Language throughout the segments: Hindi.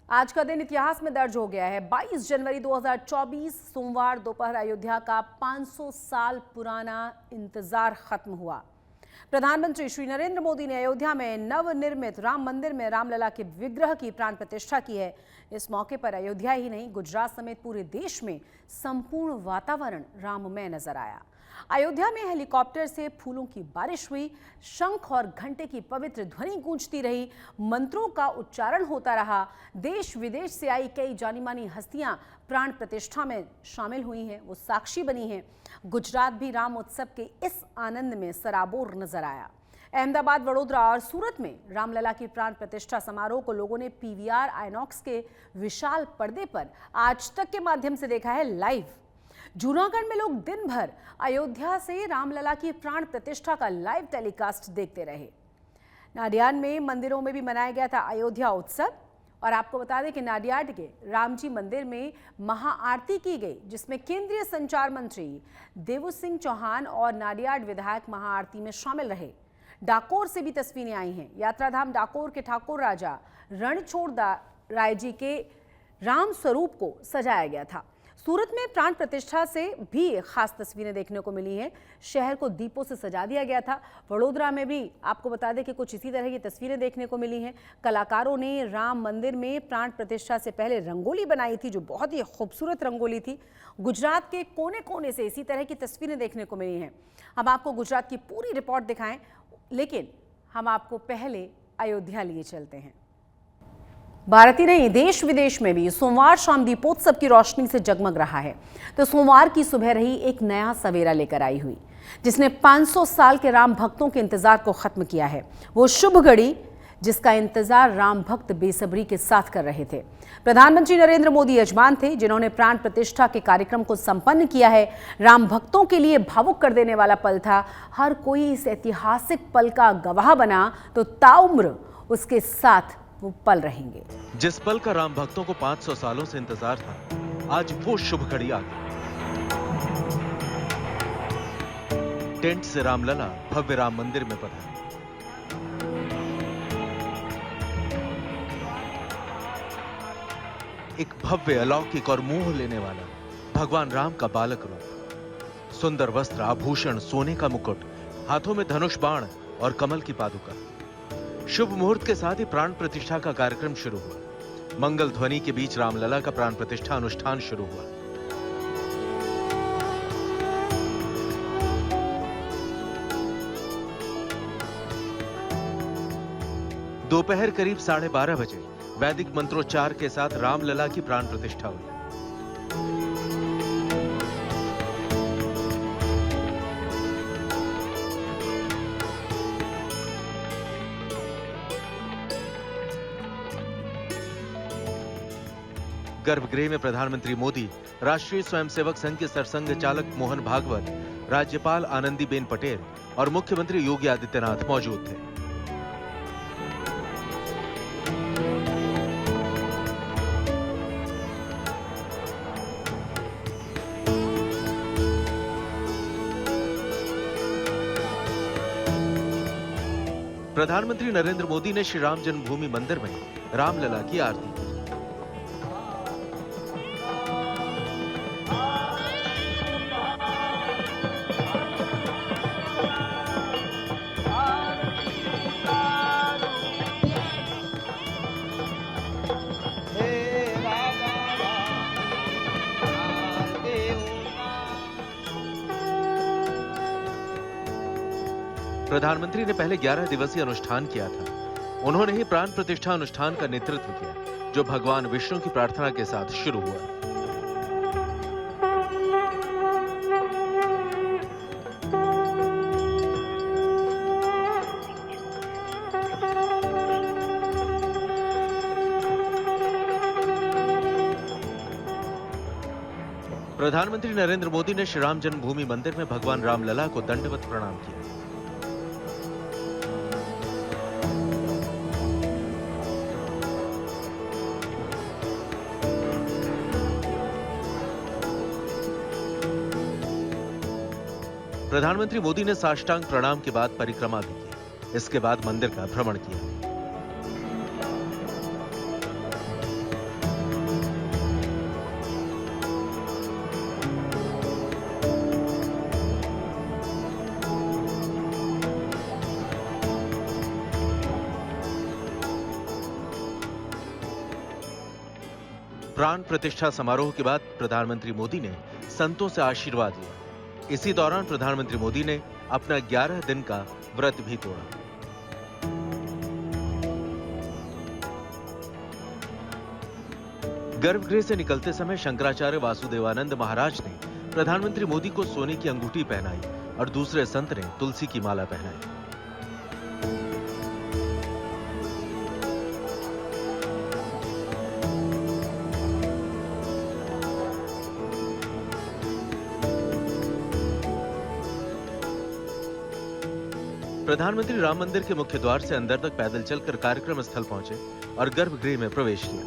आज का दिन इतिहास में दर्ज हो गया है। 22 जनवरी 2024 सोमवार दोपहर अयोध्या का 500 साल पुराना इंतजार खत्म हुआ। प्रधानमंत्री श्री नरेंद्र मोदी ने अयोध्या में नवनिर्मित राम मंदिर में रामलला के विग्रह की प्राण प्रतिष्ठा की है। इस मौके पर अयोध्या ही नहीं, गुजरात समेत पूरे देश में संपूर्ण वातावरण राममय नजर आया। अयोध्या में हेलीकॉप्टर से फूलों की बारिश हुई, शंख और घंटे की पवित्र ध्वनि गूंजती रही, मंत्रों का उच्चारण होता रहा। देश विदेश से आई कई जानी मानी हस्तियां प्राण प्रतिष्ठा में शामिल हुई हैं, वो साक्षी बनी हैं। गुजरात भी राम उत्सव के इस आनंद में सराबोर नजर आया। अहमदाबाद, वडोदरा और सूरत में रामलला की प्राण प्रतिष्ठा समारोह को लोगों ने पीवीआर आइनॉक्स के विशाल पर्दे पर आज तक के माध्यम से देखा है लाइव। जूनागढ़ में लोग दिन भर अयोध्या से रामलला की प्राण प्रतिष्ठा का लाइव टेलीकास्ट देखते रहे। नाडियाड में मंदिरों में भी मनाया गया था अयोध्या उत्सव। और आपको बता दें कि नाडियाड के रामजी मंदिर में महाआरती की गई, जिसमें केंद्रीय संचार मंत्री देवू सिंह चौहान और नाडियाड विधायक महाआरती में शामिल रहे। डाकोर से भी तस्वीरें आई हैं। यात्राधाम डाकोर के ठाकुर राजा रणछोड़ राय जी के राम स्वरूप को सजाया गया था। सूरत में प्राण प्रतिष्ठा से भी खास तस्वीरें देखने को मिली हैं। शहर को दीपों से सजा दिया गया था। वडोदरा में भी आपको बता दें कि कुछ इसी तरह की तस्वीरें देखने को मिली हैं। कलाकारों ने राम मंदिर में प्राण प्रतिष्ठा से पहले रंगोली बनाई थी, जो बहुत ही खूबसूरत रंगोली थी। गुजरात के कोने कोने से इसी तरह की तस्वीरें देखने को मिली हैं। हम आपको गुजरात की पूरी रिपोर्ट दिखाएं, लेकिन हम आपको पहले अयोध्या लिए चलते हैं। भारत ही नहीं, देश विदेश में भी सोमवार शाम दीपोत्सव की रोशनी से जगमग रहा है। तो सोमवार की सुबह रही एक नया सवेरा लेकर आई हुई, जिसने 500 साल के राम भक्तों के इंतजार को खत्म किया है। वो शुभ घड़ी जिसका इंतजार राम भक्त बेसब्री के साथ कर रहे थे। प्रधानमंत्री नरेंद्र मोदी यजमान थे, जिन्होंने प्राण प्रतिष्ठा के कार्यक्रम को संपन्न किया है। राम भक्तों के लिए भावुक कर देने वाला पल था। हर कोई इस ऐतिहासिक पल का गवाह बना, तो ताउम्र उसके साथ वो पल रहेंगे। जिस पल का राम भक्तों को 500 सालों से इंतजार था, आज वो शुभ घड़ी आ गई। टेंट से रामलला भव्य राम मंदिर में पधारे। एक भव्य, अलौकिक और मोह लेने वाला भगवान राम का बालक रूप। सुंदर वस्त्र, आभूषण, सोने का मुकुट, हाथों में धनुष बाण और कमल की पादुका। शुभ मुहूर्त के साथ ही प्राण प्रतिष्ठा का कार्यक्रम शुरू हुआ। मंगल ध्वनि के बीच रामलला का प्राण प्रतिष्ठा अनुष्ठान शुरू हुआ। दोपहर करीब 12:30 बजे वैदिक मंत्रोच्चार के साथ रामलला की प्राण प्रतिष्ठा हुई। गर्भगृह में प्रधानमंत्री मोदी, राष्ट्रीय स्वयंसेवक संघ के सरसंघ चालक मोहन भागवत, राज्यपाल आनंदीबेन पटेल और मुख्यमंत्री योगी आदित्यनाथ मौजूद थे। प्रधानमंत्री नरेंद्र मोदी ने श्री राम जन्मभूमि मंदिर में रामलला की आरती की। प्रधानमंत्री ने पहले 11 दिवसीय अनुष्ठान किया था। उन्होंने ही प्राण प्रतिष्ठा अनुष्ठान का नेतृत्व किया, जो भगवान विष्णु की प्रार्थना के साथ शुरू हुआ। प्रधानमंत्री नरेंद्र मोदी ने श्री राम जन्मभूमि मंदिर में भगवान रामलला को दंडवत प्रणाम किया। प्रधानमंत्री मोदी ने साष्टांग प्रणाम के बाद परिक्रमा भी की। इसके बाद मंदिर का भ्रमण किया। प्राण प्रतिष्ठा समारोह के बाद प्रधानमंत्री मोदी ने संतों से आशीर्वाद लिया। इसी दौरान प्रधानमंत्री मोदी ने अपना 11 दिन का व्रत भी तोड़ा। गर्भगृह से निकलते समय शंकराचार्य वासुदेवानंद महाराज ने प्रधानमंत्री मोदी को सोने की अंगूठी पहनाई और दूसरे संत ने तुलसी की माला पहनाई। प्रधानमंत्री राम मंदिर के मुख्य द्वार से अंदर तक पैदल चलकर कार्यक्रम स्थल पहुंचे और गर्भगृह में प्रवेश किया।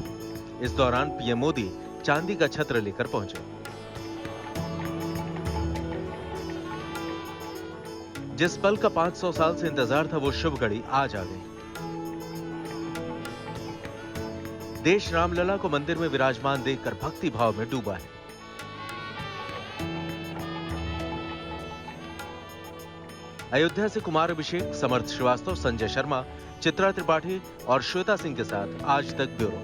इस दौरान पीएम मोदी चांदी का छत्र लेकर पहुंचे। जिस पल का 500 साल से इंतजार था, वो शुभ घड़ी आज आ गई। देश रामलला को मंदिर में विराजमान देखकर भक्ति भाव में डूबा है। अयोध्या से कुमार अभिषेक, समर्थ श्रीवास्तव, संजय शर्मा, चित्रा त्रिपाठी और श्वेता सिंह के साथ आज तक ब्यूरो।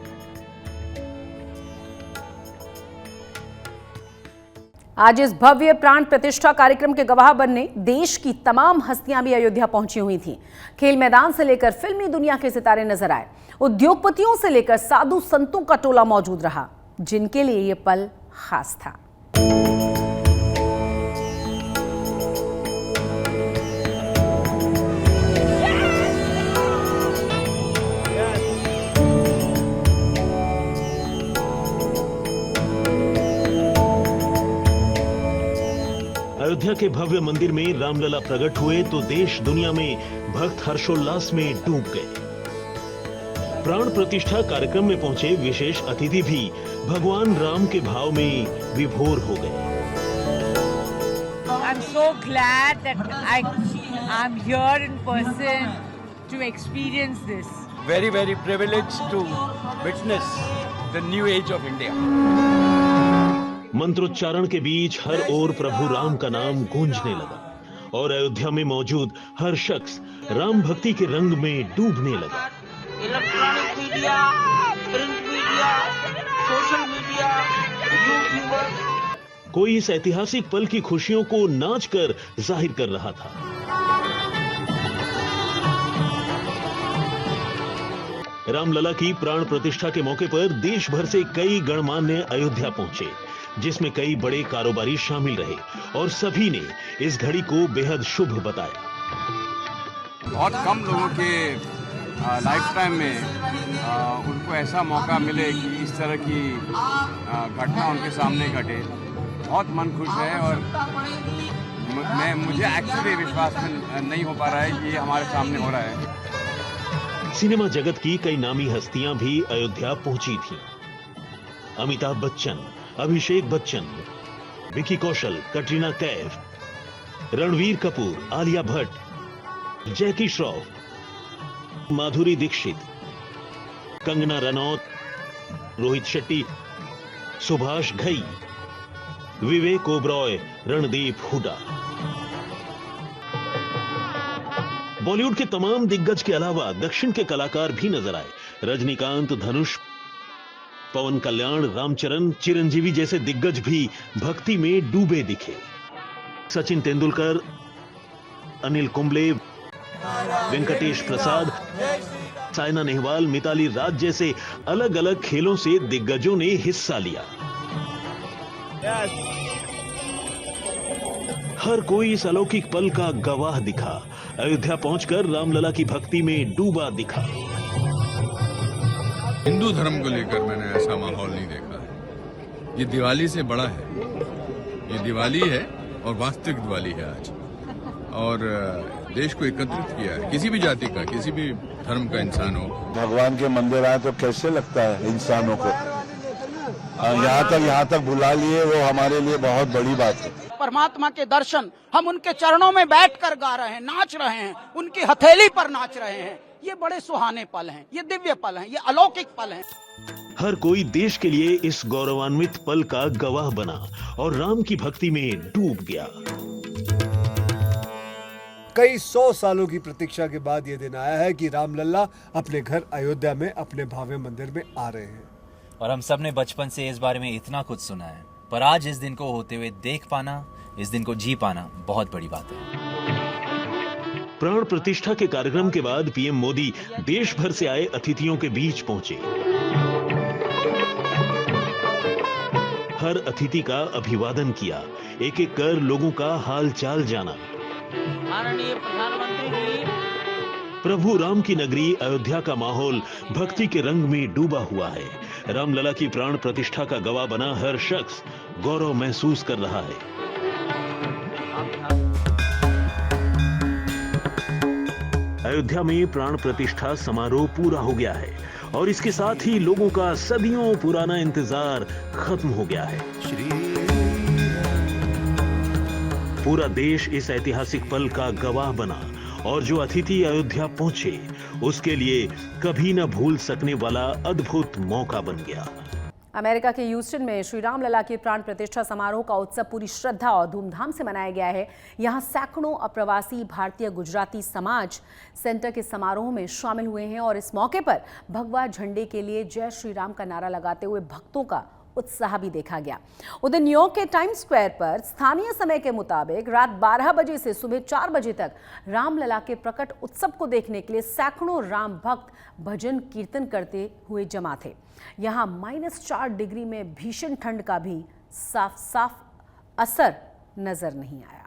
आज इस भव्य प्राण प्रतिष्ठा कार्यक्रम के गवाह बनने देश की तमाम हस्तियां भी अयोध्या पहुंची हुई थीं। खेल मैदान से लेकर फिल्मी दुनिया के सितारे नजर आए। उद्योगपतियों से लेकर साधु संतों का टोला मौजूद रहा, जिनके लिए यह पल खास था। अयोध्या के भव्य मंदिर में रामलला प्रकट हुए तो देश दुनिया में भक्त हर्षोल्लास में डूब गए। प्राण प्रतिष्ठा कार्यक्रम में पहुंचे विशेष अतिथि भी भगवान राम के भाव में विभोर हो गए। I'm so glad that I'm here in person to experience this. Very, very privileged to witness the new age of India. मंत्रोच्चारण के बीच हर ओर प्रभु राम का नाम गूंजने लगा और अयोध्या में मौजूद हर शख्स राम भक्ति के रंग में डूबने लगा। Electronic media, print media, social media, YouTuber, कोई इस ऐतिहासिक पल की खुशियों को नाच कर जाहिर कर रहा था। रामलला की प्राण प्रतिष्ठा के मौके पर देश भर से कई गणमान्य अयोध्या पहुंचे, जिसमें कई बड़े कारोबारी शामिल रहे और सभी ने इस घड़ी को बेहद शुभ बताया। बहुत कम लोगों के लाइफ टाइम में उनको ऐसा मौका मिले कि इस तरह की घटना उनके सामने घटे। बहुत मन खुश है और मुझे एक्चुअली विश्वास नहीं हो पा रहा है कि ये हमारे सामने हो रहा है। सिनेमा जगत की कई नामी हस्तियां भी अयोध्या पहुंची थीं। अमिताभ बच्चन, अभिषेक बच्चन, विकी कौशल, कटरीना कैफ, रणवीर कपूर, आलिया भट्ट, जैकी श्रॉफ, माधुरी दीक्षित, कंगना रनौत, रोहित शेट्टी, सुभाष घई, विवेक ओबरॉय, रणदीप हुड्डा। बॉलीवुड के तमाम दिग्गज के अलावा दक्षिण के कलाकार भी नजर आए। रजनीकांत, धनुष, पवन कल्याण, रामचरण, चिरंजीवी जैसे दिग्गज भी भक्ति में डूबे दिखे। सचिन तेंदुलकर, अनिल कुंबले, वेंकटेश प्रसाद, साइना नेहवाल, मिताली राज जैसे अलग अलग खेलों से दिग्गजों ने हिस्सा लिया। हर कोई इस अलौकिक पल का गवाह दिखा। अयोध्या पहुंचकर रामलला की भक्ति में डूबा दिखा। हिंदू धर्म को लेकर मैंने ऐसा माहौल नहीं देखा है। ये दिवाली से बड़ा है। ये दिवाली है और वास्तविक दिवाली है आज, और देश को एकत्रित किया है। किसी भी जाति का, किसी भी धर्म का इंसान हो, भगवान के मंदिर आए तो कैसे लगता है इंसानों को। यहाँ तक बुला लिए, वो हमारे लिए बहुत बड़ी बात है। परमात्मा के दर्शन हम उनके चरणों में बैठकर गा रहे हैं, नाच रहे हैं, उनकी हथेली पर नाच रहे हैं। ये बड़े सुहाने पल हैं, ये दिव्य पल हैं, ये अलौकिक पल हैं। हर कोई देश के लिए इस गौरवान्वित पल का गवाह बना और राम की भक्ति में डूब गया। कई 100 सालों की प्रतीक्षा के बाद यह दिन आया है कि रामलला अपने घर अयोध्या में अपने भावे मंदिर में आ रहे हैं। और हम सब ने बचपन से इस बारे में इतना कुछ सुना है, पर आज इस दिन को होते हुए देख पाना, इस दिन को जी पाना बहुत बड़ी बात है। प्राण प्रतिष्ठा के कार्यक्रम के बाद पीएम मोदी देश भर से आए अतिथियों के बीच पहुंचे। हर अतिथि का अभिवादन किया, एक एक कर लोगों का हाल चाल जाना। माननीय प्रधानमंत्री जी, प्रभु राम की नगरी अयोध्या का माहौल भक्ति के रंग में डूबा हुआ है। रामलला की प्राण प्रतिष्ठा का गवाह बना हर शख्स गौरव महसूस कर रहा है। अयोध्या में प्राण प्रतिष्ठा समारोह पूरा हो गया है और इसके साथ ही लोगों का सदियों पुराना इंतजार खत्म हो गया है। पूरा देश इस ऐतिहासिक पल का गवाह बना और जो अतिथि अयोध्या पहुंचे उसके लिए कभी न भूल सकने वाला अद्भुत मौका बन गया। अमेरिका के ह्यूस्टन में श्री राम लला के प्राण प्रतिष्ठा समारोह का उत्सव पूरी श्रद्धा और धूमधाम से मनाया गया है। यहाँ सैकड़ों अप्रवासी भारतीय गुजराती समाज सेंटर के समारोह में शामिल हुए हैं और इस मौके पर भगवा झंडे के लिए जय श्री राम का नारा लगाते हुए भक्तों का उत्साह भी देखा गया। उधर न्यूयॉर्क के टाइम्स स्क्वायर पर स्थानीय समय के मुताबिक रात 12 बजे से सुबह 4 बजे तक रामलला के प्रकट उत्सव को देखने के लिए सैकड़ों राम भक्त भजन कीर्तन करते हुए जमा थे। यहाँ -4 डिग्री में भीषण ठंड का भी साफ साफ असर नजर नहीं आया।